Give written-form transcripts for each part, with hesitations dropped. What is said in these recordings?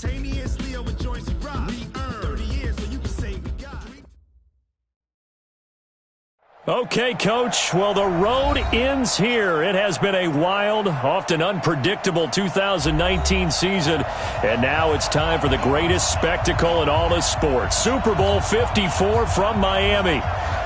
Simultaneously over joints we rock. We earn 30 years so you can say we got. Okay, Coach. Well, the road ends here. It has been a wild, often unpredictable 2019 season. And now it's time for the greatest spectacle in all of sports. Super Bowl 54 from Miami.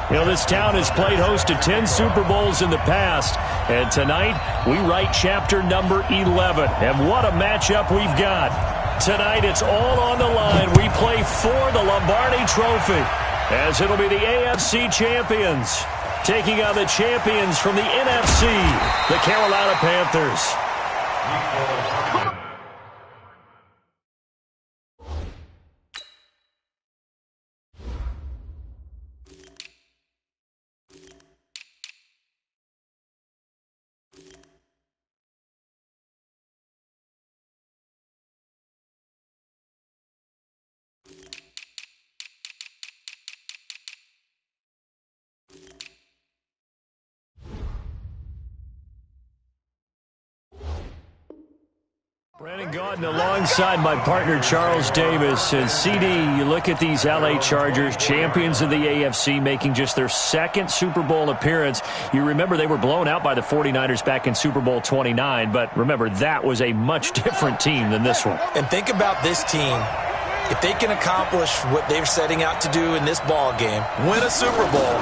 You know, this town has played host to 10 Super Bowls in the past. And tonight, we write chapter number 11. And what a matchup we've got. Tonight, it's all on the line. We play for the Lombardi Trophy, as it'll be the AFC champions taking on the champions from the NFC, the Carolina Panthers. Brandon Gaudin alongside my partner Charles Davis. And CD, you look at these LA Chargers, champions of the AFC, making just their second Super Bowl appearance. You remember they were blown out by the 49ers back in Super Bowl 29, but remember that was a much different team than this one. And think about this team. If they can accomplish what they're setting out to do in this ball game, win a Super Bowl,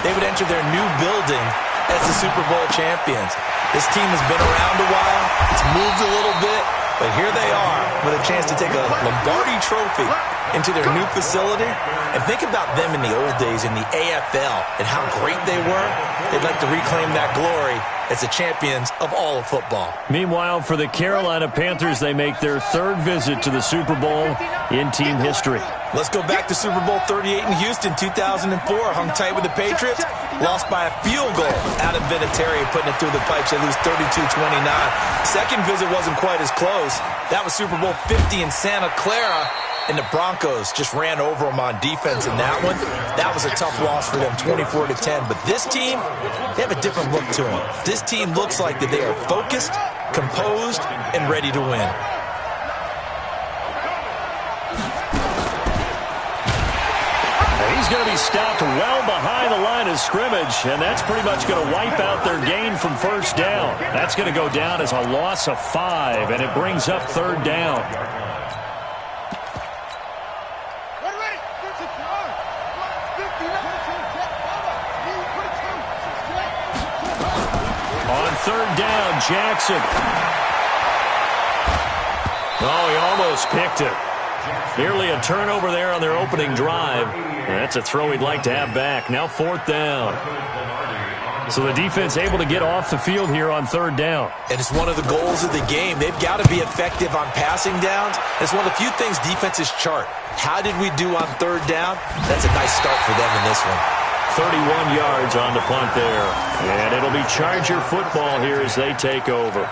they would enter their new building as the Super Bowl champions. This team has been around a while. It's moved a little bit, but here they are with a chance to take a Lombardi Trophy into their new facility. And think about them in the old days in the AFL and how great they were. They'd like to reclaim that glory as the champions of all of football. Meanwhile, for the Carolina Panthers, they make their third visit to the Super Bowl in team history. Let's go back to Super Bowl 38 in Houston, 2004. Hung tight with the Patriots. Lost by a field goal out of Vinatieri, putting it through the pipes. They lose 32-29. Second visit wasn't quite as close. That was Super Bowl 50 in Santa Clara. And the Broncos just ran over them on defense in that one. That was a tough loss for them, 24-10. But this team, they have a different look to them. This team looks like that they are focused, composed, and ready to win. He's going to be stopped well behind the line of scrimmage, and that's pretty much going to wipe out their gain from first down. That's going to go down as a loss of 5, and it brings up third down. On third down, Jackson. Oh, he almost picked it. Nearly a turnover there on their opening drive. That's a throw he'd like to have back. Now fourth down. So the defense able to get off the field here on third down. And it's one of the goals of the game. They've got to be effective on passing downs. It's one of the few things defenses chart. How did we do on third down? That's a nice start for them in this one. 31 yards on the punt there. And it'll be Charger football here as they take over.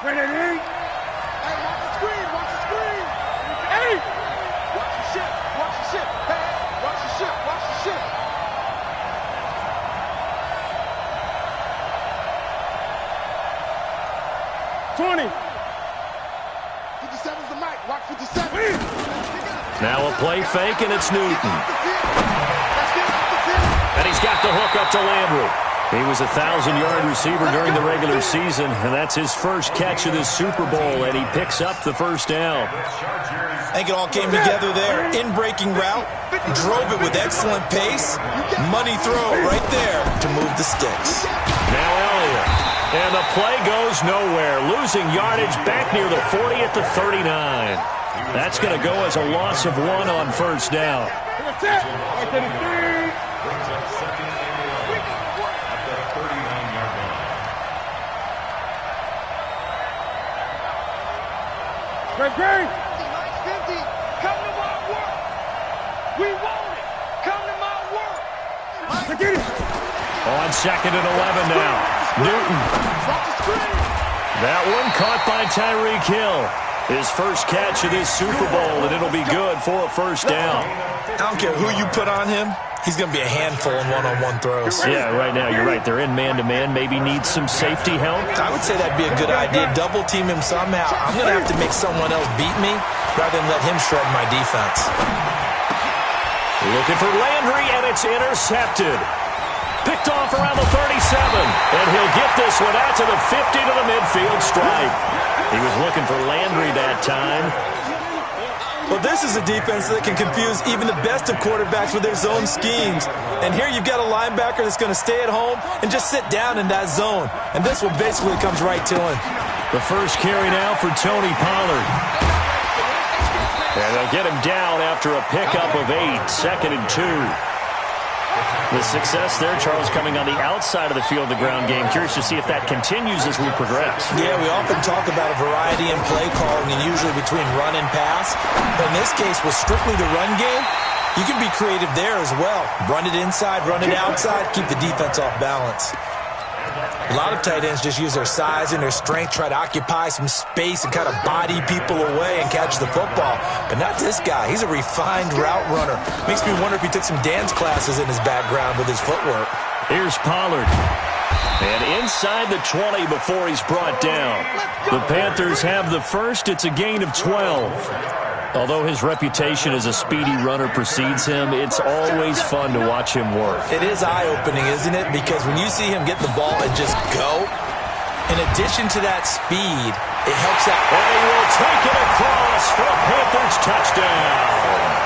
Bring it in. Hey, watch the screen, watch the screen. Hey! Watch the ship, watch the ship. Hey, watch the ship, watch the ship. '20. 57's the mic, watch 57. Now a play fake, and it's Newton. And he's got the hook up to Landry. He was a 1,000-yard receiver during the regular season, and that's his first catch of this Super Bowl, and he picks up the first down. I think it all came together there. In-breaking route, drove it with excellent pace. Money throw right there to move the sticks. Now Elliott, and the play goes nowhere. Losing yardage back near the 40 at the 39. That's going to go as a loss of 1 on first down. Great. 50, come to my work. We want it. Come to my work. On second and 11 now. Newton. That one caught by Tyreek Hill. His first catch of this Super Bowl, and it'll be good for a first down. I don't care who you put on him. He's going to be a handful in one-on-one throws. Yeah, right now, you're right. They're in man-to-man. Maybe needs some safety help. I would say that'd be a good idea. Double team him somehow. I'm going to have to make someone else beat me rather than let him shred my defense. Looking for Landry, and it's intercepted. Picked off around the 37, and he'll get this one out to the 50 to the midfield stripe. He was looking for Landry that time. Well, this is a defense that can confuse even the best of quarterbacks with their zone schemes. And here you've got a linebacker that's going to stay at home and just sit down in that zone. And this one basically comes right to him. The first carry now for Tony Pollard. And they'll get him down after a pickup of 8, 2nd and 2. The success there, Charles, coming on the outside of the field, the ground game. Curious to see if that continues as we progress. Yeah, we often talk about a variety in play calling and usually between run and pass. But in this case, with strictly the run game, you can be creative there as well. Run it inside, run it outside, keep the defense off balance. A lot of tight ends just use their size and their strength, try to occupy some space and kind of body people away and catch the football. But not this guy. He's a refined route runner. Makes me wonder if he took some dance classes in his background with his footwork. Here's Pollard. And inside the 20 before he's brought down. The Panthers have the first. It's a gain of 12. Although his reputation as a speedy runner precedes him, it's always fun to watch him work. It is eye-opening, isn't it? Because when you see him get the ball and just go, in addition to that speed, it helps out. And he will take it across for a Panthers touchdown.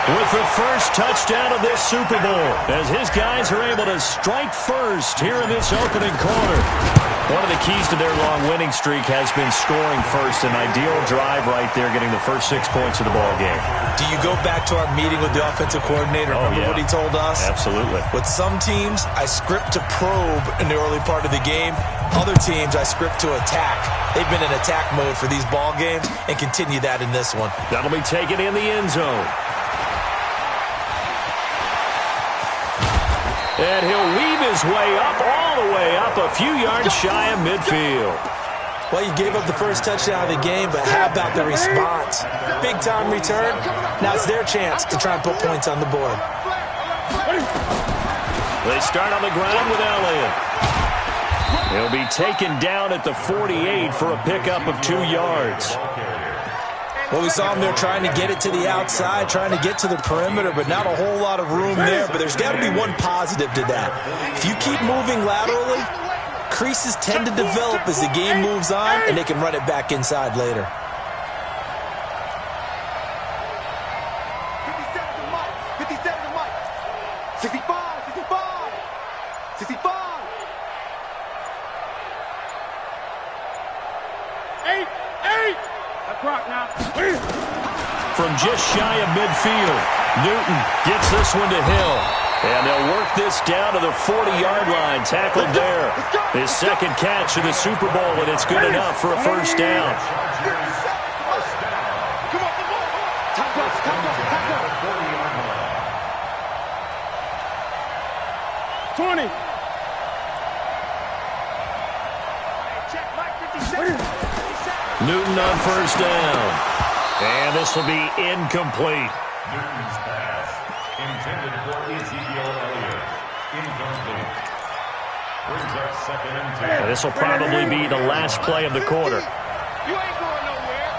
With the first touchdown of this Super Bowl, as his guys are able to strike first here in this opening quarter. One of the keys to their long winning streak has been scoring first. An ideal drive right there, getting the first 6 points of the ball game. Do you go back to our meeting with the offensive coordinator? Remember what he told us? Absolutely. With some teams, I script to probe in the early part of the game. Other teams, I script to attack. They've been in attack mode for these ball games and continue that in this one. That'll be taken in the end zone. And he'll weave his way up, all the way up, a few yards shy of midfield. Well, you gave up the first touchdown of the game, but how about the response? Big-time return. Now it's their chance to try and put points on the board. They start on the ground with Elliott. He'll be taken down at the 48 for a pickup of 2 yards. Well, we saw him there trying to get it to the outside, trying to get to the perimeter, but not a whole lot of room there. But there's got to be one positive to that. If you keep moving laterally, creases tend to develop as the game moves on, and they can run it back inside later. 57 to Mike. 65, 65. 65. 8. That's rock now. From just shy of midfield, Newton gets this one to Hill. And they'll work this down to the 40-yard line, tackled there. His second catch of the Super Bowl, and it's good enough for a first down. Come on. Time up. 20. Check Mike 57. Newton on first down. And this will be incomplete. Newton's pass intended for Ezekiel Elliott. Incomplete. Brings up 2nd and 10. And this will probably be the last play of the quarter. You ain't going nowhere.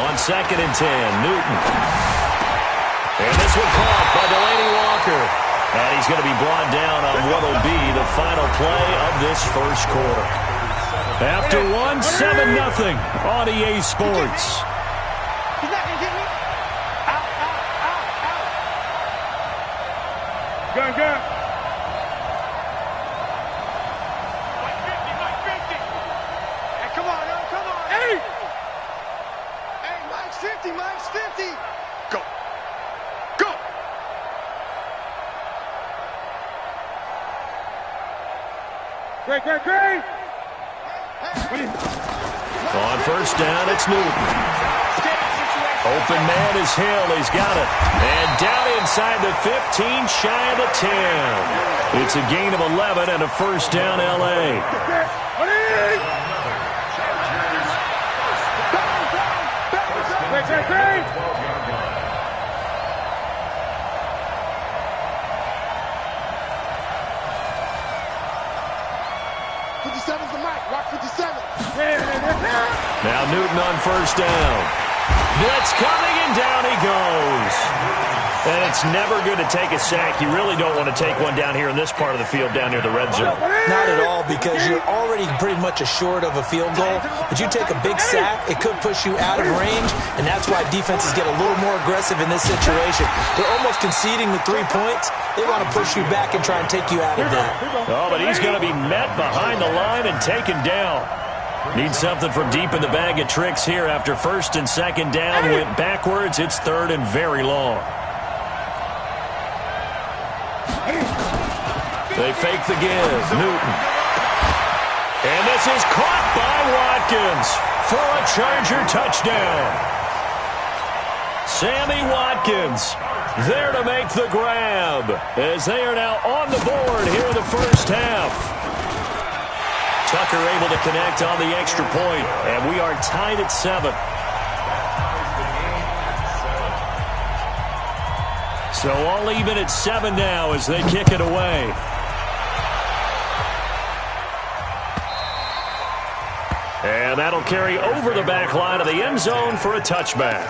On 2nd and 10, Newton. And this one caught by Delaney Walker. And he's going to be brought down on what will be the final play of this first quarter. After 7-0 on EA Sports. He's not going to get me. Out. Gun. Mike 50. Hey, come on. Hey, Mike's 50. Go. Great. On first down, it's Newton. Open man is Hill. He's got it. And down inside the 15, shy of the 10. It's a gain of 11 and a first down, L.A. Now Newton on first down. Blitz coming, and down he goes. And it's never good to take a sack. You really don't want to take one down here in this part of the field down near the red zone. Not at all, because you're already pretty much assured of a field goal. But you take a big sack, it could push you out of range, and that's why defenses get a little more aggressive in this situation. They're almost conceding the 3 points. They want to push you back and try and take you out of that. Oh, but he's going to be met behind the line and taken down. Need something from deep in the bag of tricks here after first and second down. Went backwards. It's third and very long. They fake the give. Newton. And this is caught by Watkins for a Charger touchdown. Sammy Watkins there to make the grab as they are now on the board here in the first half. Tucker able to connect on the extra point, and we are tied at 7. So all even at 7 now as they kick it away. And that'll carry over the back line of the end zone for a touchback.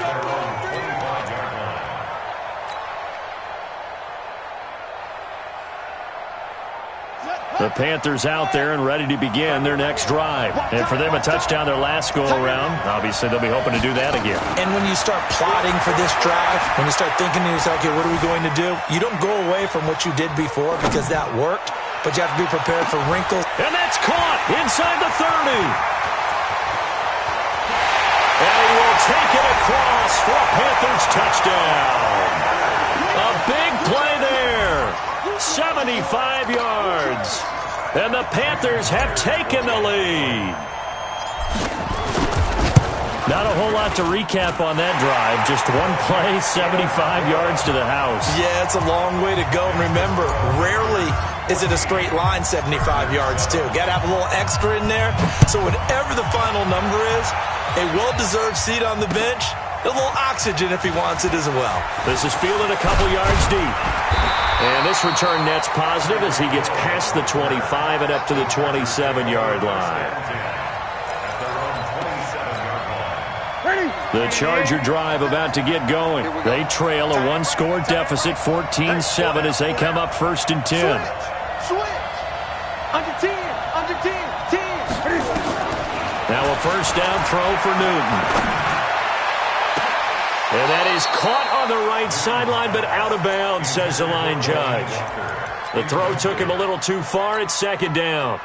The Panthers out there and ready to begin their next drive. And for them, a touchdown their last go-around. Obviously, they'll be hoping to do that again. And when you start plotting for this drive, when you start thinking to yourself, okay, what are we going to do? You don't go away from what you did before because that worked, but you have to be prepared for wrinkles. And that's caught inside the 30. And he will take it across for a Panthers touchdown. A big play there. 75 yards. And the Panthers have taken the lead. Not a whole lot to recap on that drive. Just one play, 75 yards to the house. Yeah, it's a long way to go. And remember, rarely is it a straight line 75 yards, too. Got to have a little extra in there. So whatever the final number is, a well-deserved seat on the bench, a little oxygen if he wants it as well. This is fielded a couple yards deep. And this return net's positive as he gets past the 25 and up to the 27-yard line. The Charger drive about to get going. They trail a one-score deficit, 14-7, as they come up first and 10. Switch. Under 10. Under 10. 10. Now a first down throw for Newton. And that is caught on the right sideline, but out of bounds, says the line judge. The throw took him a little too far. It's second down.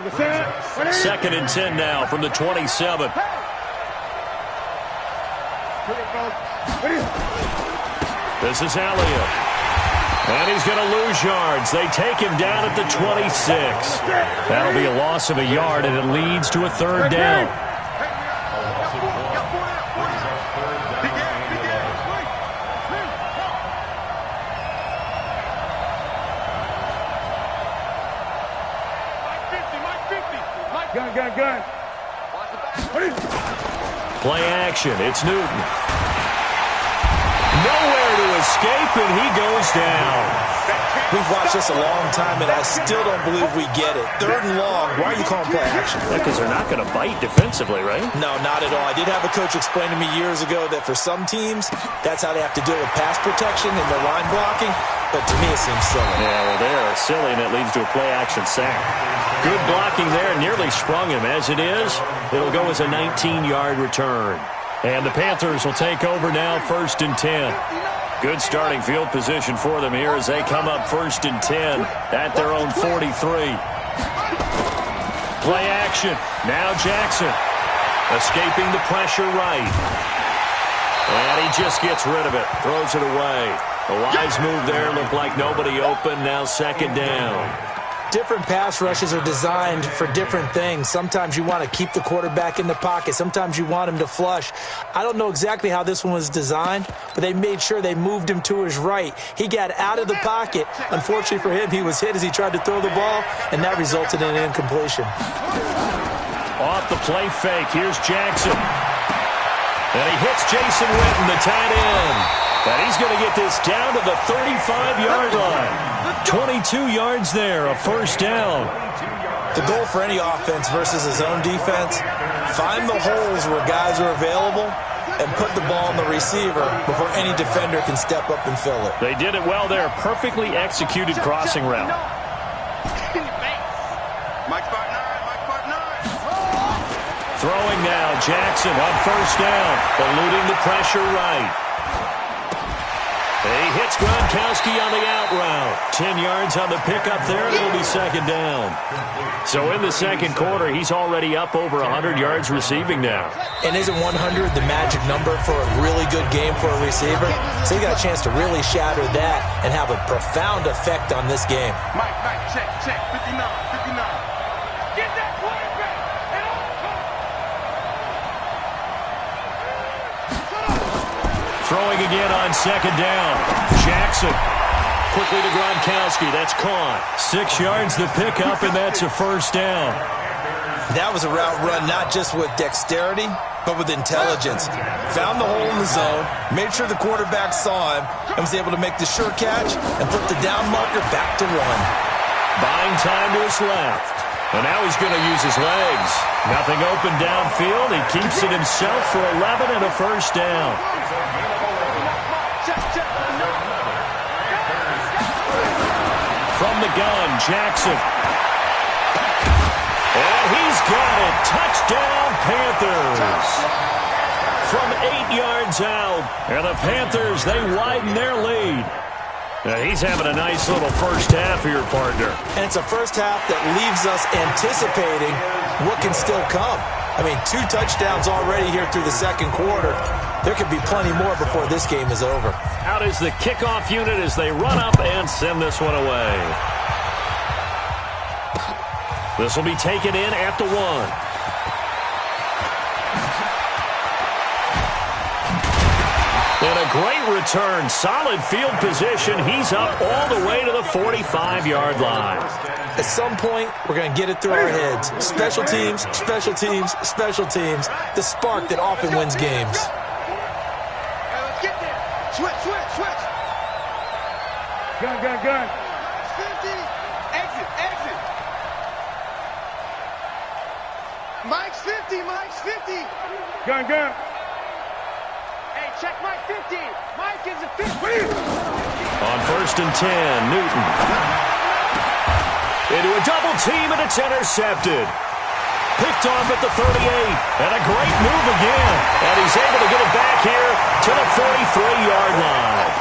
Second and 10 now from the 27. This is Elliott. And he's going to lose yards. They take him down at the 26. That'll be a loss of a yard, and it leads to a third down. Gun. Play action. It's Newton. Nowhere to escape, and he goes down. We've watched this a long time, and I still don't believe we get it. Third and long. Why are you calling play action? Because they're not going to bite defensively, right? No, not at all. I did have a coach explain to me years ago that for some teams, that's how they have to deal with pass protection and their line blocking. But to me, it seems silly. Yeah, well, they're silly, and it leads to a play-action sack. Good blocking there, nearly sprung him. As it is, it'll go as a 19-yard return. And the Panthers will take over now, first and 10. Good starting field position for them here as they come up first and 10 at their own 43. Play action. Now Jackson escaping the pressure right. And he just gets rid of it. Throws it away. A wise move there. Looked like nobody open. Now second down. different pass rushes are designed for different things. Sometimes you want to keep the quarterback in the pocket. Sometimes you want him to flush. I don't know exactly how this one was designed, but they made sure they moved him to his right. He got out of the pocket. Unfortunately for him, he was hit as he tried to throw the ball, and that resulted in an incompletion. Off the play fake, here's Jackson. And he hits Jason Witten, the tight end. And he's going to get this down to the 35-yard line. 22 yards there, a first down. The goal for any offense versus his own defense, find the holes where guys are available and put the ball on the receiver before any defender can step up and fill it. They did it well there. Perfectly executed crossing route. Throwing now, Jackson on first down, eluding the pressure right. He hits Gronkowski on the out route. 10 yards on the pickup there, and it'll be second down. So in the second quarter, he's already up over 100 yards receiving now. And isn't 100 the magic number for a really good game for a receiver? So he got a chance to really shatter that and have a profound effect on this game. Mike, check, 59. Get that quarterback and Throwing again on second down. Jackson quickly to Gronkowski. That's caught. 6 yards the pickup, and that's a first down. That was a route run not just with dexterity, but with intelligence. Found the hole in the zone, made sure the quarterback saw him, and was able to make the sure catch and put the down marker back to 1. Buying time to his left. And now he's going to use his legs. Nothing open downfield. He keeps it himself for 11 and a first down. From the gun, Jackson. And he's got it. Touchdown, Panthers. From 8 yards out. And the Panthers, they widen their lead. Now he's having a nice little first half here, partner. And it's a first half that leaves us anticipating what can still come. I mean, 2 touchdowns already here through the second quarter. There could be plenty more before this game is over. Out is the kickoff unit as they run up and send this one away. This will be taken in at the 1. And a great return. Solid field position. He's up all the way to the 45-yard line. At some point, we're going to get it through our heads. Special teams, special teams, special teams. The spark that often wins games. Hey, let's get there. Switch. Gun. 50. Exit. Mike's 50. Gun. Hey, check Mike 50. Mike is a 50. On first and 10, Newton. Into a double team, and it's intercepted. Picked off at the 38. And a great move again. And he's able to get it back here to the 43-yard line.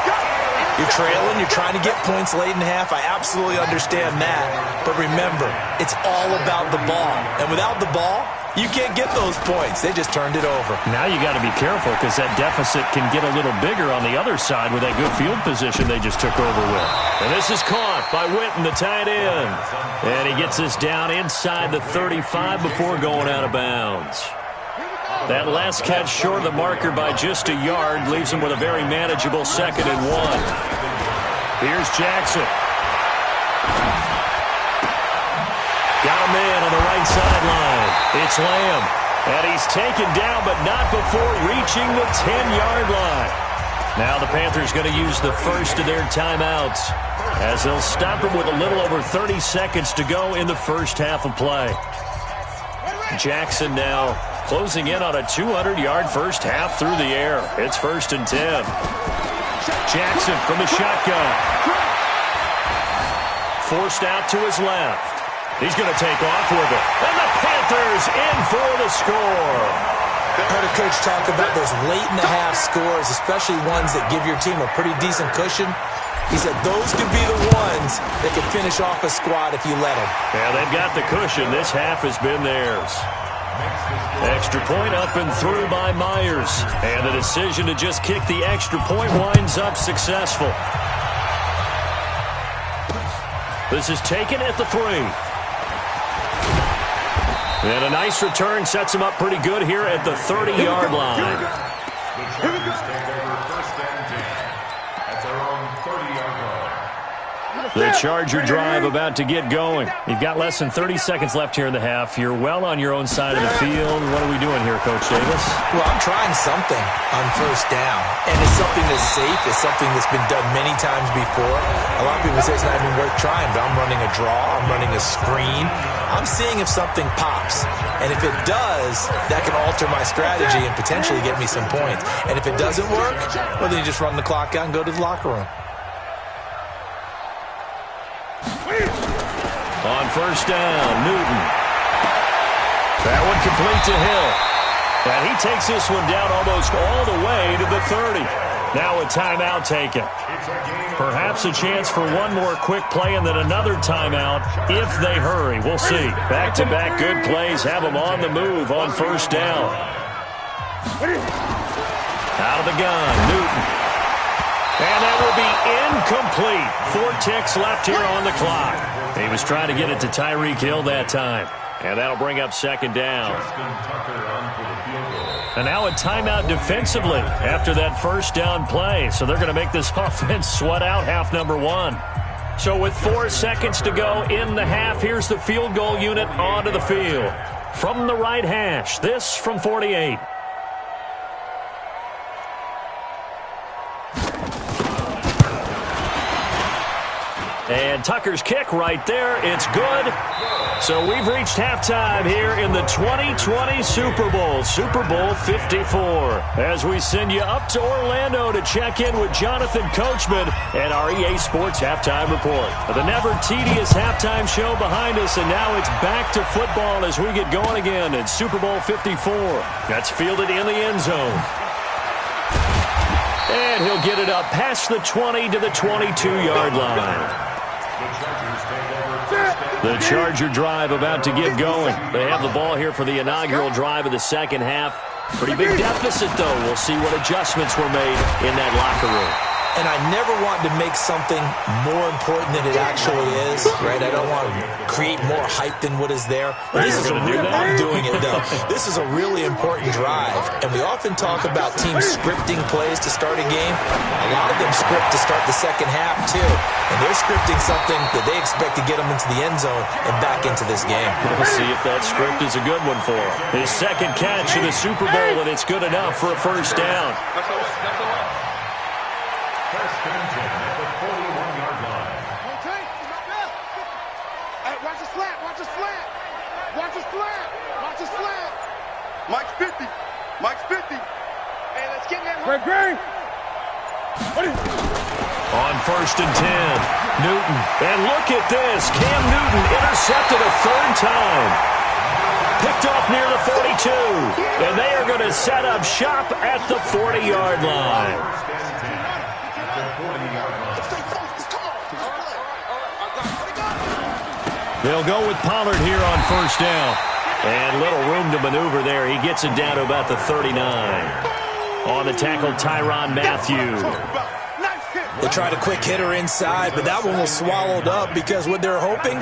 You're trailing, you're trying to get points late in half. I absolutely understand that. But remember, it's all about the ball. And without the ball, you can't get those points. They just turned it over. Now you got to be careful because that deficit can get a little bigger on the other side with that good field position they just took over with. And this is caught by Witten, the tight end. And he gets this down inside the 35 before going out of bounds. That last catch short of the marker by just a yard leaves him with a very manageable 2nd and 1. Here's Jackson. Got a man on the right sideline. It's Lamb. And he's taken down, but not before reaching the 10-yard line. Now the Panthers going to use the first of their timeouts as they'll stop him with a little over 30 seconds to go in the first half of play. Jackson now closing in on a 200-yard first half through the air. It's 1st and 10. Jackson from the shotgun. Forced out to his left. He's going to take off with it. And the Panthers in for the score. I heard a coach talk about those late-in-the-half scores, especially ones that give your team a pretty decent cushion. He said those could be the ones that could finish off a squad if you let them. Yeah, they've got the cushion. This half has been theirs. Extra point up and through by Myers. And the decision to just kick the extra point winds up successful. This is taken at the 3. And a nice return sets him up pretty good here at the 30-yard line. The Chargers take over 1st and 10 at their own 30-yard line. The Charger drive about to get going. You've got less than 30 seconds left here in the half. You're well on your own side of the field. What are we doing here, Coach Davis? Well, I'm trying something on 1st down, and it's something that's safe. It's something that's been done many times before. A lot of people say it's not even worth trying, but I'm running a draw. I'm running a screen. I'm seeing if something pops, and if it does, that can alter my strategy and potentially get me some points. And if it doesn't work, well, then you just run the clock out and go to the locker room. On 1st down, Newton. That one complete to Hill. And he takes this one down almost all the way to the 30. Now a timeout taken. Perhaps a chance for one more quick play and then another timeout if they hurry. We'll see. Back-to-back good plays have them on the move on 1st down. Out of the gun, Newton. And that will be incomplete. 4 ticks left here on the clock. He was trying to get it to Tyreek Hill that time. And that'll bring up 2nd down. And now a timeout defensively after that 1st down play. So they're going to make this offense sweat out half number 1. So with 4 seconds to go in the half, here's the field goal unit onto the field. From the right hash, this from 48. And Tucker's kick right there. It's good. So we've reached halftime here in the 2020 Super Bowl, Super Bowl 54. As we send you up to Orlando to check in with Jonathan Coachman and our EA Sports Halftime Report. The never tedious halftime show behind us, and now it's back to football as we get going again in Super Bowl 54. That's fielded in the end zone. And he'll get it up past the 20 to the 22-yard line. The Charger drive about to get going. They have the ball here for the inaugural drive of the 2nd half. Pretty big deficit, though. We'll see what adjustments were made in that locker room. And I never want to make something more important than it actually is, right? I don't want to create more hype than what is there. This is I'm doing it, though. This is a really important drive. And we often talk about teams scripting plays to start a game. A lot of them script to start the 2nd half, too. And they're scripting something that they expect to get them into the end zone and back into this game. We'll see if that script is a good one for him. His 2nd catch in the Super Bowl, and it's good enough for a 1st down. First and 10 at the 41-yard line. Okay, hey, watch the slant, watch the slant. Watch the slant, watch the slant. Mike's 50, Mike's 50. Hey, let's get in that. Great. On 1st and 10, Newton. And look at this. Cam Newton intercepted a 3rd time. Picked off near the 42. And they are going to set up shop at the 40-yard line. They'll go with Pollard here on 1st down. And little room to maneuver there. He gets it down to about the 39. On the tackle, Tyrann Mathieu. They tried a quick hitter inside, but that one was swallowed up because what they're hoping,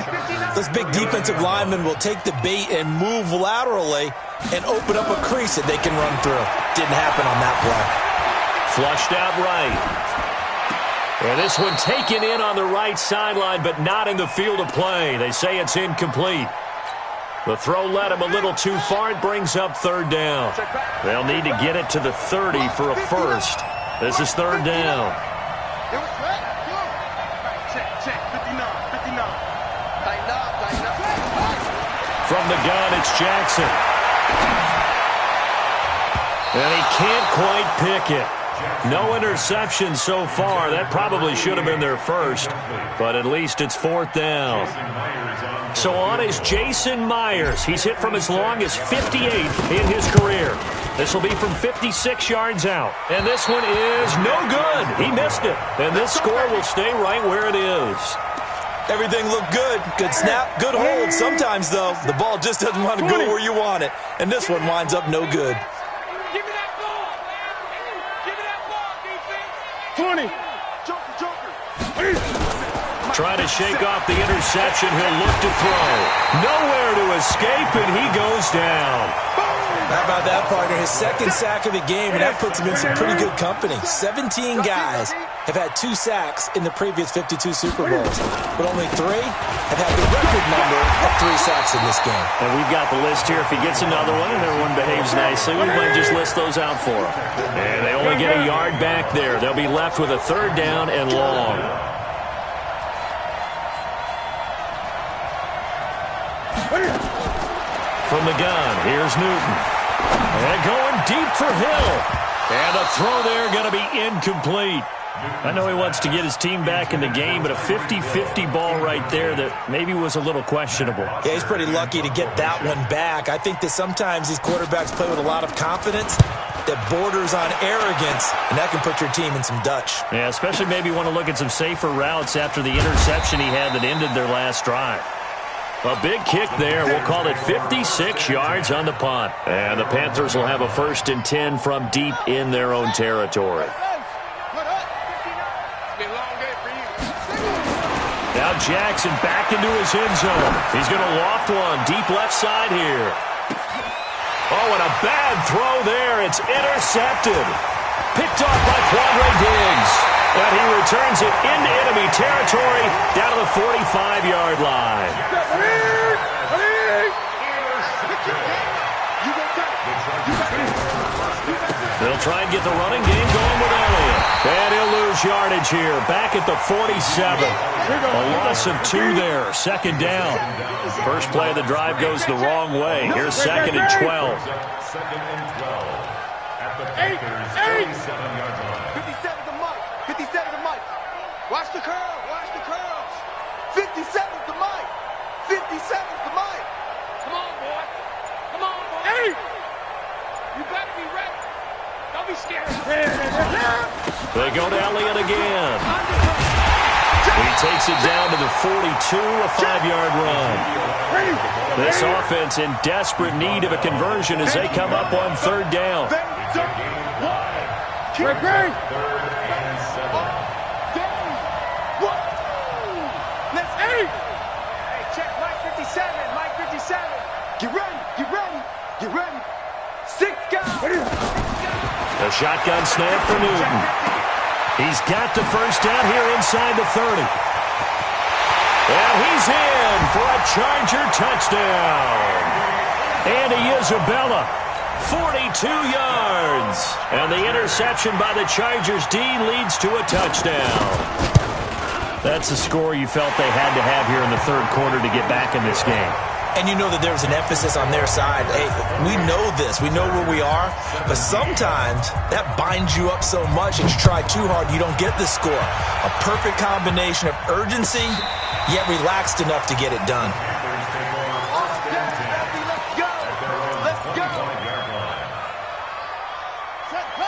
those big defensive linemen will take the bait and move laterally and open up a crease that they can run through. Didn't happen on that play. Flushed out right. And this one taken in on the right sideline, but not in the field of play. They say it's incomplete. The throw led him a little too far. It brings up 3rd down. They'll need to get it to the 30 for a 1st. This is 3rd down. Check, 59. Tighten up. From the gun, it's Jackson. And he can't quite pick it. No interception so far. That probably should have been their 1st, but at least it's 4th down. So on is Jason Myers. He's hit from as long as 58 in his career. This will be from 56 yards out. And this one is no good. He missed it. And this score will stay right where it is. Everything looked good. Good snap, good hold. Sometimes, though, the ball just doesn't want to go where you want it. And this one winds up no good. Give me that ball. Give me that ball, defense. 20. Joker. trying to shake off the interception. He'll look to throw. Nowhere to escape, and he goes down. How about that, partner? His second sack of the game, and that puts him in some pretty good company. 17 guys have had 2 sacks in the previous 52 Super Bowls, but only 3 have had the record number of 3 sacks in this game. And we've got the list here. If he gets another one and everyone behaves nicely, we might just list those out for him. And they only get a yard back there. They'll be left with a 3rd down and long. From the gun, here's Newton. And going deep for Hill. And the throw there going to be incomplete. I know he wants to get his team back in the game, but a 50-50 ball right there that maybe was a little questionable. Yeah, he's pretty lucky to get that one back. I think that sometimes these quarterbacks play with a lot of confidence that borders on arrogance, and that can put your team in some Dutch. Yeah, especially maybe want to look at some safer routes after the interception he had that ended their last drive. A big kick there. We'll call it 56 yards on the punt. And the Panthers will have a 1st and 10 from deep in their own territory. Now Jackson back into his end zone. He's going to loft one deep left side here. Oh, and a bad throw there. It's intercepted. Picked off by Quandre Diggs. And he returns it into enemy territory down to the 45-yard line. They'll try and get the running game going with Elliott. And he'll lose yardage here. Back at the 47. A loss of 2 there. 2nd down. First play of the drive goes the wrong way. Here's 2nd and 12. 2nd and 12. At the Panthers' 47-yard line. 57 to Mike. 57 to Mike. Watch the curl. Watch the curls. 57 to Mike. 57 to Mike. Come on, boy. Come on, boy. Hey! You better be ready. Don't be scared. They go to Elliott again. He takes it down to the 42, a 5-yard run. This offense in desperate need of a conversion as they come up on 3rd down. Third and 7. Let's eat. Hey, check Mike 57. Mike 57. Get ready. Get ready. Get ready. 6 guys. A shotgun snap for Newton. He's got the 1st down here inside the 30. And he's in for a Charger touchdown. Andy Isabella, 42 yards. And the interception by the Chargers D leads to a touchdown. That's the score you felt they had to have here in the 3rd quarter to get back in this game. And you know that there was an emphasis on their side. Hey, we know this. We know where we are. But sometimes that binds you up so much that you try too hard, you don't get the score. A perfect combination of urgency, yet relaxed enough to get it done.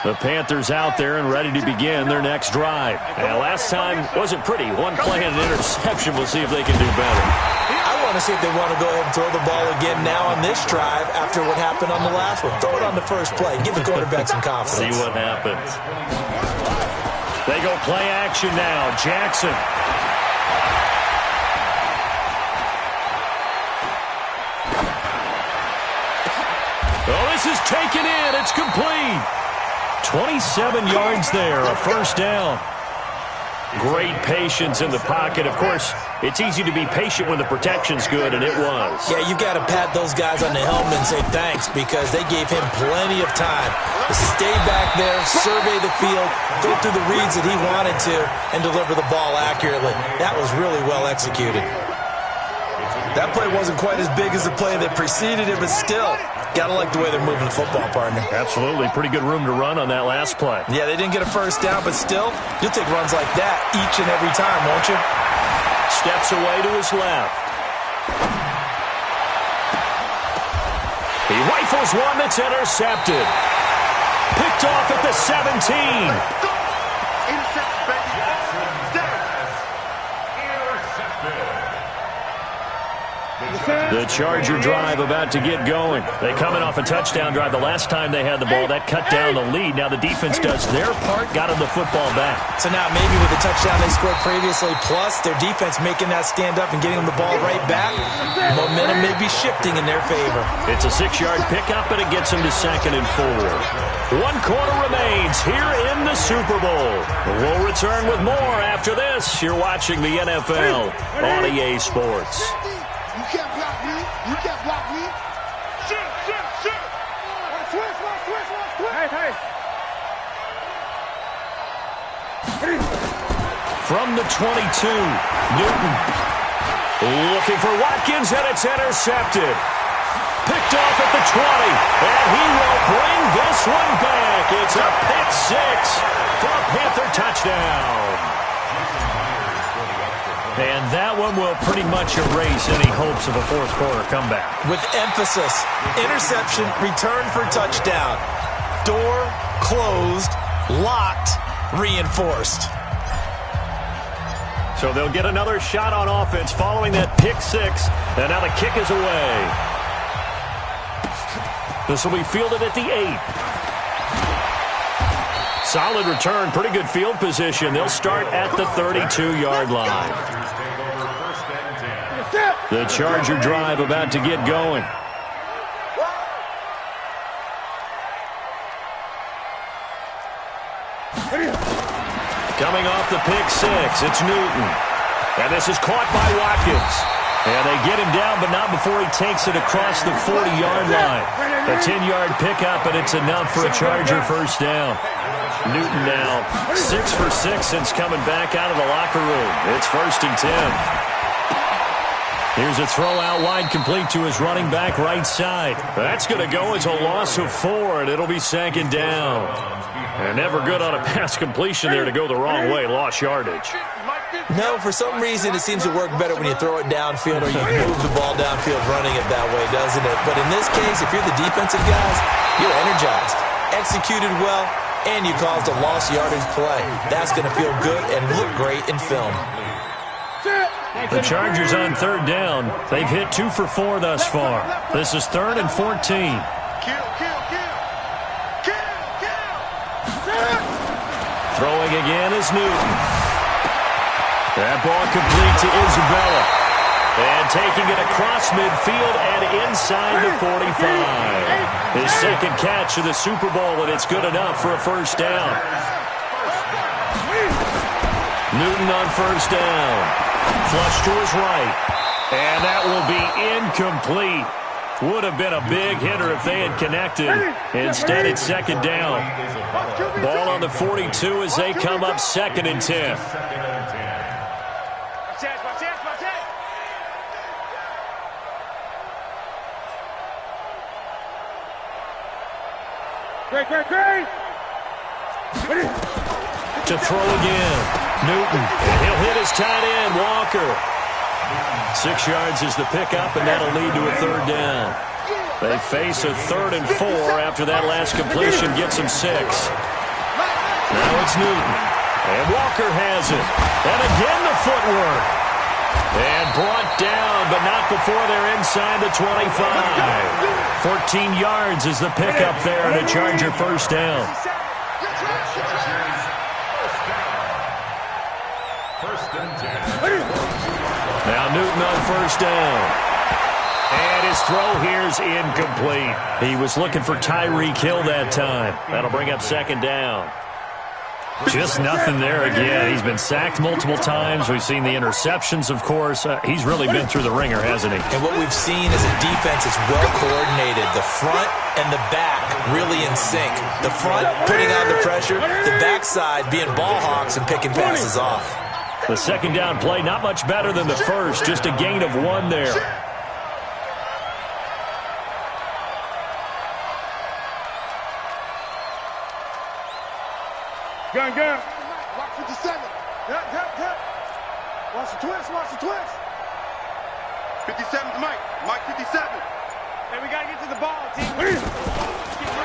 The Panthers out there and ready to begin their next drive. And last time wasn't pretty. One play and an interception. We'll see if they can do better. I want to see if they want to go ahead and throw the ball again now on this drive after what happened on the last one. Throw it on the first play. Give the quarterback some confidence. See what happens. They go play action now. Jackson. Oh, this is taken in. It's complete. 27 yards there, a 1st down. Great patience in the pocket. Of course, it's easy to be patient when the protection's good, and it was. Yeah, you got to pat those guys on the helmet and say thanks because they gave him plenty of time to stay back there, survey the field, go through the reads that he wanted to, and deliver the ball accurately. That was really well executed. That play wasn't quite as big as the play that preceded it, but still, got to like the way they're moving the football, partner. Absolutely. Pretty good room to run on that last play. Yeah, they didn't get a 1st down, but still, you'll take runs like that each and every time, won't you? Steps away to his left. He rifles one that's intercepted. Picked off at the 17. The The Charger drive about to get going. They come in off a touchdown drive the last time they had the ball. That cut down the lead. Now the defense does their part, got them the football back. So now maybe with the touchdown they scored previously, plus their defense making that stand up and getting them the ball right back, momentum may be shifting in their favor. It's a 6-yard pickup, and it gets them to 2nd and 4. 1 quarter remains here in the Super Bowl. We'll return with more after this. You're watching the NFL on EA Sports. You can't block me. You can't block me. Shit. Switch. Hey. From the 22, Newton looking for Watkins, and it's intercepted. Picked off at the 20, and he will bring this one back. It's a pick 6 for a Panther touchdown. And that one will pretty much erase any hopes of a fourth quarter comeback. With emphasis, interception, return for touchdown. Door closed, locked, reinforced. So they'll get another shot on offense following that pick 6, and now the kick is away. This will be fielded at the 8. Solid return, pretty good field position. They'll start at the 32-yard line. The Charger drive about to get going. Coming off the pick 6, it's Newton. And this is caught by Watkins. And they get him down, but not before he takes it across the 40-yard line. A 10-yard pickup, and it's enough for a Charger first down. Newton now 6 for 6 since coming back out of the locker room. It's 1st and 10. Here's a throw out wide, complete to his running back right side. That's going to go as a loss of 4, and it'll be 2nd down. And never good on a pass completion there to go the wrong way. Lost yardage. No, for some reason it seems to work better when you throw it downfield or you move the ball downfield running it that way, doesn't it? But in this case, if you're the defensive guys, you're energized, executed well, and you caused a lost yardage play. That's going to feel good and look great in film. The Chargers on 3rd down. They've hit 2 for 4 thus far. This is 3rd and 14. Kill. Throwing again is Newton. That ball complete to Isabella. And taking it across midfield and inside the 45. His 2nd catch of the Super Bowl, and it's good enough for a first down. Newton on 1st down. Flush to his right. And that will be incomplete. Would have been a big hitter if they had connected. Instead, it's 2nd down. Ball on the 42 as they come up 2nd and 10. Great. To throw again. Newton. And he'll hit his tight end, Walker. 6 yards is the pickup, and that'll lead to a 3rd down. They face a 3rd and 4 after that last completion gets them 6. Now it's Newton. And Walker has it. And again the footwork. And brought down, but not before they're inside the 25. 14 yards is the pickup there, and a Charger first down. Now Newton on 1st down. And his throw here is incomplete. He was looking for Tyreek Hill that time. That'll bring up 2nd down. Just nothing there again. He's been sacked multiple times. We've seen the interceptions, of course. He's really been through the ringer, hasn't he? And what we've seen is a defense that's well coordinated. The front and the back really in sync. The front putting on the pressure, the backside being ball hawks and picking passes off. The 2nd down play, not much better than the first. Just a gain of 1 there. Gun. Watch 57. Yep. Watch the twist. 57 to Mike. Mike 57. Hey, we got to get to the ball, team.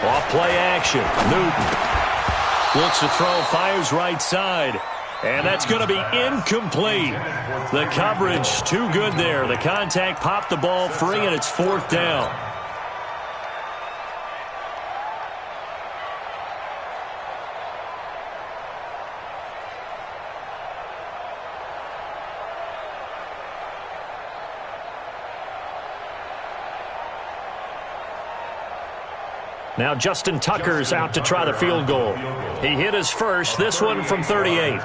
Off play action. Newton looks to throw, fires right side. And that's going to be incomplete. The coverage too good there. The contact popped the ball free, and it's 4th down. Now Justin Tucker's out to try the field goal. He hit his first, this one from 38.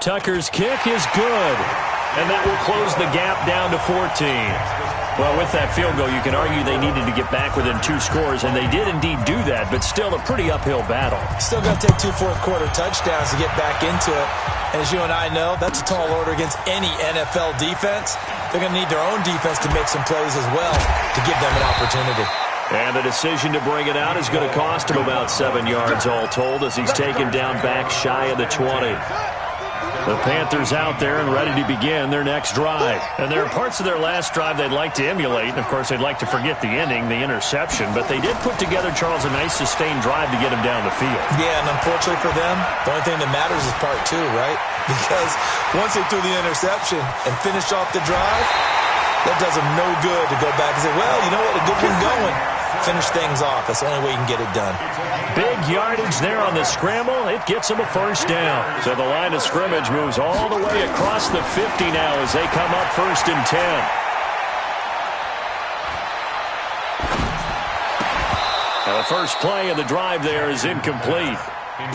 Tucker's kick is good, and that will close the gap down to 14. Well, with that field goal, you can argue they needed to get back within 2 scores, and they did indeed do that, but still a pretty uphill battle. Still got to take 2 fourth-quarter touchdowns to get back into it. And as you and I know, that's a tall order against any NFL defense. They're going to need their own defense to make some plays as well to give them an opportunity. And the decision to bring it out is going to cost him about 7 yards all told as he's taken down back shy of the 20. The Panthers out there and ready to begin their next drive. And there are parts of their last drive they'd like to emulate. And, of course, they'd like to forget the ending, the interception. But they did put together, Charles, a nice sustained drive to get him down the field. Yeah, and unfortunately for them, the only thing that matters is part 2, right? Because once they threw the interception and finished off the drive, that does them no good to go back and say, well, you know what, a good one going. Finish things off. That's the only way you can get it done. Big yardage there on the scramble. It gets them a first down. So the line of scrimmage moves all the way across the 50 now as they come up 1st and 10. Now the first play of the drive there is incomplete.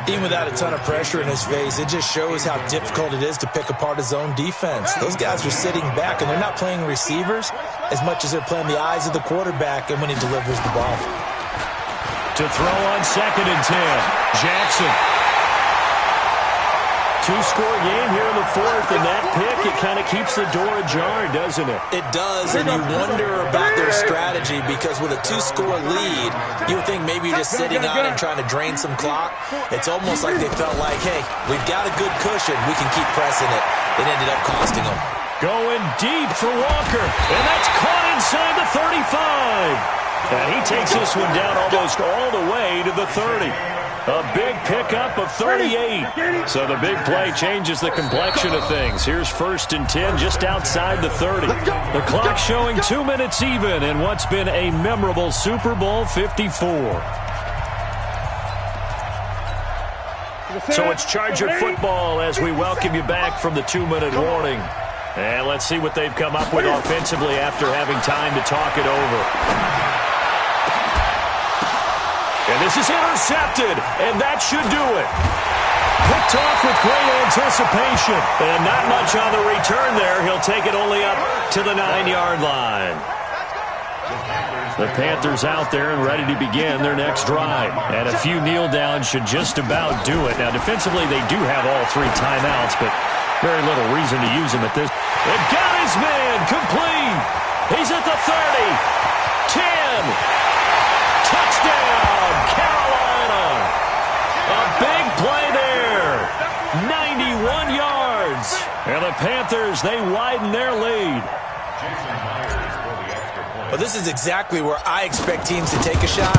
Even without a ton of pressure in his face, it just shows how difficult it is to pick apart his own defense. Those guys are sitting back, and they're not playing receivers as much as they're playing the eyes of the quarterback and when he delivers the ball. To throw on 2nd and 10, Jackson. 2-score game here in the 4th, and that pick, it kind of keeps the door ajar, doesn't it? It does, and you wonder about their strategy because with a 2-score lead, you would think maybe you're just sitting on and trying to drain some clock. It's almost like they felt like, hey, we've got a good cushion. We can keep pressing it. It ended up costing them. Going deep for Walker, and that's caught inside the 35. And he takes this one down almost all the way to the 30. A big pickup of 38. So the big play changes the complexion of things. Here's 1st and 10 just outside the 30. The clock showing 2 minutes even in what's been a memorable Super Bowl 54. So it's Charger football as we welcome you back from the 2-minute warning. And let's see what they've come up with offensively after having time to talk it over. And this is intercepted, and that should do it. Picked off with great anticipation. And not much on the return there. He'll take it only up to the 9-yard line. The Panthers out there and ready to begin their next drive. And a few kneel downs should just about do it. Now, defensively, they do have all 3 timeouts, but very little reason to use them at this. And got his man complete. He's at the 30, 10. Touchdown, Carolina. A big play there. 91 yards. And the Panthers, they widen their lead. Well, this is exactly where I expect teams to take a shot.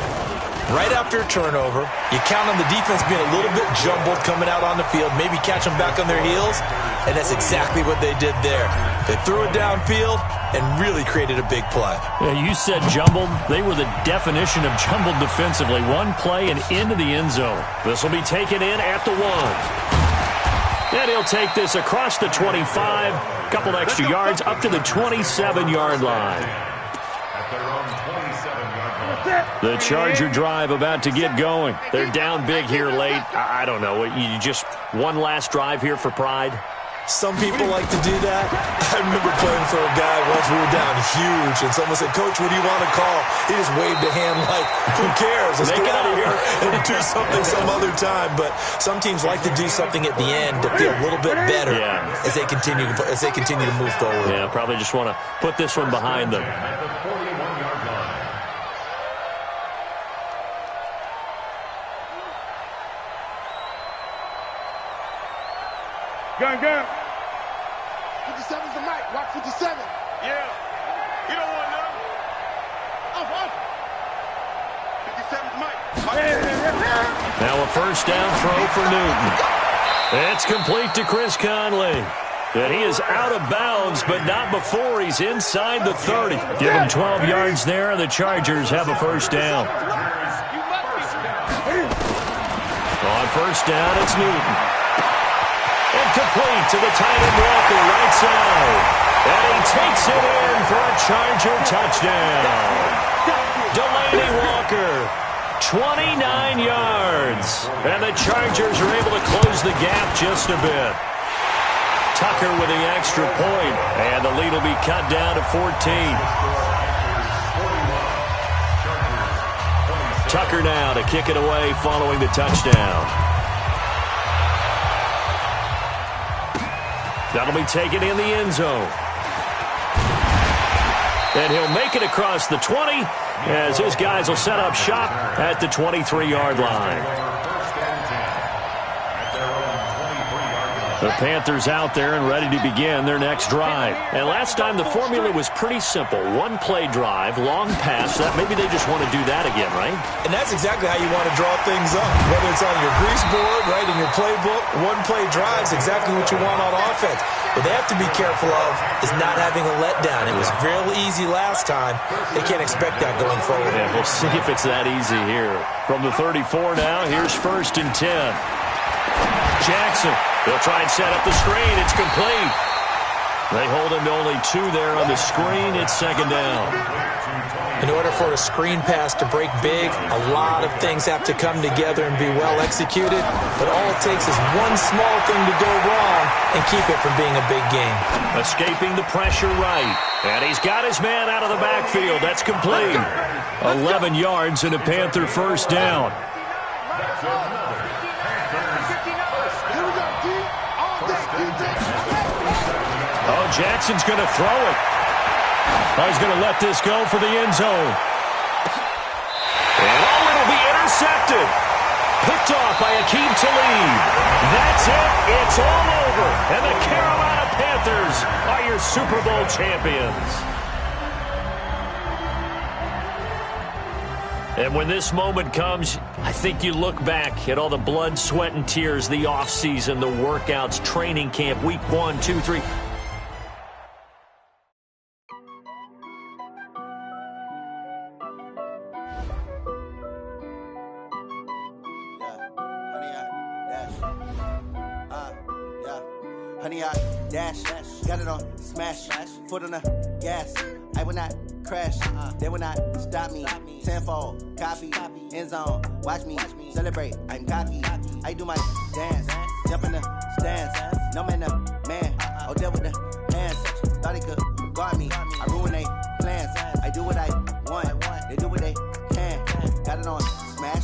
Right after a turnover, you count on the defense being a little bit jumbled coming out on the field, maybe catch them back on their heels, and that's exactly what they did there. They threw it downfield and really created a big play. Yeah, you said jumbled. They were the definition of jumbled defensively. One play and into the end zone. This will be taken in at the 1. And he'll take this across the 25, a couple extra yards, up to the 27-yard line. The Charger drive about to get going. They're down big here late. I don't know. You just one last drive here for pride? Some people like to do that. I remember playing for a guy once. We were down huge, and someone said, Coach, what do you want to call? He just waved a hand like, who cares? Let's get out of here and do something some other time. But some teams like to do something at the end to feel a little bit better as they continue to move forward. Yeah, probably just want to put this one behind them. Gun. 57's the mic. Watch 57. Yeah. You don't want none. Off. 57's Mike. Now a first down throw for Newton. It's complete to Chris Conley. And he is out of bounds, but not before he's inside the 30. Give him 12 yards there, and the Chargers have a first down. On first down, it's Newton. And complete to the tight end Walker, right side. And he takes it in for a Charger touchdown. Delaney Walker, 29 yards. And the Chargers are able to close the gap just a bit. Tucker with the extra point, and the lead will be cut down to 14. Tucker now to kick it away following the touchdown. That'll be taken in the end zone. And he'll make it across the 20 as his guys will set up shop at the 23-yard line. The Panthers out there and ready to begin their next drive. And last time the formula was pretty simple. One play drive, long pass. That maybe they just want to do that again, right? And that's exactly how you want to draw things up. Whether it's on your grease board, right, in your playbook, one play drive is exactly what you want on offense. What they have to be careful of is not having a letdown. It was real easy last time. They can't expect that going forward. Yeah, we'll see if it's that easy here. From the 34 now, here's 1st and 10. Jackson, they'll try and set up the screen. It's complete. They hold him to only 2 there on the screen. It's 2nd down. In order for a screen pass to break big, a lot of things have to come together and be well executed. But all it takes is one small thing to go wrong and keep it from being a big game. Escaping the pressure right. And he's got his man out of the backfield. That's complete. 11 yards and a Panther first down. Oh, Jackson's going to throw it. Oh, he's going to let this go for the end zone. And oh, it'll be intercepted. Picked off by Akeem Talib. That's it. It's all over. And the Carolina Panthers are your Super Bowl champions. And when this moment comes, I think you look back at all the blood, sweat, and tears, the offseason, the workouts, training camp, week 1, 2, 3. Honey, I dash, got it on smash, foot on the gas. I will not crash, they will not stop me. Tenfold, copy, end zone, watch me celebrate. I'm cocky, I do my dance, jump in the stands. No man, the man, oh, deal with the hands. Thought he could guard me, I ruin they plans. I do what I want, they do what they can. Got it on smash.